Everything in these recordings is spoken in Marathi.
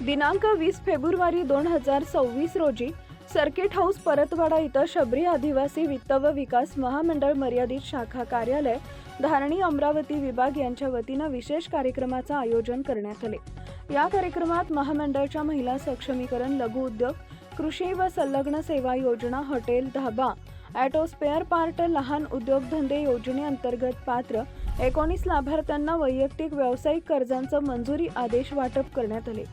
दिनांक 20 फेब्रुवारी 2026 रोजी सर्किट हाऊस परतवाडा इथं शबरी आदिवासी वित्त व विकास महामंडळ मर्यादित शाखा कार्यालय धारणी अमरावती विभाग यांच्या वतीनं विशेष कार्यक्रमाचं आयोजन करण्यात आले। या कार्यक्रमात महामंडळाच्या महिला सक्षमीकरण, लघु उद्योग, कृषी व संलग्न सेवा योजना, हॉटेल, धाबा, ऑटो स्पेअर पार्ट, लहान उद्योगधंदे योजनेअंतर्गत पात्र 19 लाभार्थ्यांना वैयक्तिक व्यावसायिक कर्जांचं मंजुरी आदेश वाटप करण्यात आले।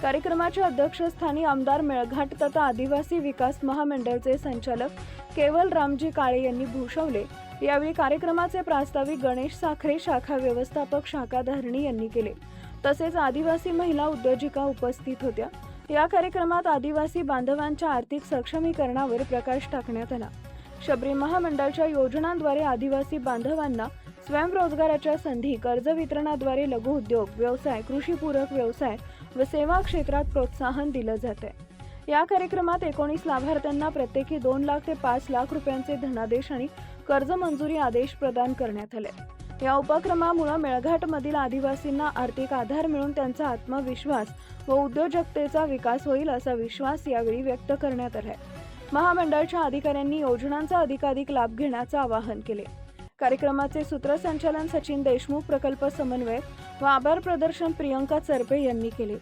कार्यक्रमाच्या अध्यक्षस्थानी आमदार मेळघाट तथा आदिवासी विकास महामंडळाचे संचालक केवल रामजी काळे यांनी भूषवले। यावेळी कार्यक्रमाचे प्रास्ताविक गणेश साखरे, शाखा व्यवस्थापक, शाखा धारणी यांनी केले। तसेच आदिवासी महिला उद्योजिका उपस्थित होत्या। या कार्यक्रमात आदिवासी बांधवांच्या आर्थिक सक्षमीकरणावर प्रकाश टाकण्यात आला। शबरी महामंडळाच्या योजनांद्वारे आदिवासी बांधवांना स्वयंरोजगाराच्या संधी, कर्ज वितरणाद्वारे लघु उद्योग, व्यवसाय, कृषीपूरक व्यवसाय व सेवा क्षेत्रात प्रोत्साहन दिलं जाते। या कार्यक्रमात 19 लाभार्थ्यांना प्रत्येकी 2 लाख ते 5 लाख रुपयांचे धनादेश आणि कर्ज मंजुरी आदेश प्रदान करण्यात आले। या उपक्रमामुळे मेळघाटमधील आदिवासींना आर्थिक आधार मिळून त्यांचा आत्मविश्वास व उद्योजकतेचा विकास होईल असा विश्वास यावेळी व्यक्त करण्यात आला। महामंडळाच्या अधिकाऱ्यांनी योजनांचा अधिकाधिक लाभ घेण्याचे आवाहन केले। कार्यक्रमाचे सूत्रसंचालन सचिन देशमुख, प्रकल्प समन्वयक व आभार प्रदर्शन प्रियंका चरपे यांनी केले।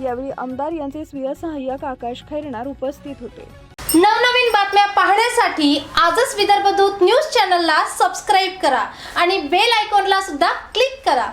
यावेळी आमदार यांचे स्वीय सहाय्यक आकाश खैरनार उपस्थित होते। नवनवीन बातम्या पाहण्यासाठी आजच विदर्भ दूत न्यूज चॅनलला सबस्क्राइब करा आणि बेल आयकॉनला सुद्धा क्लिक करा।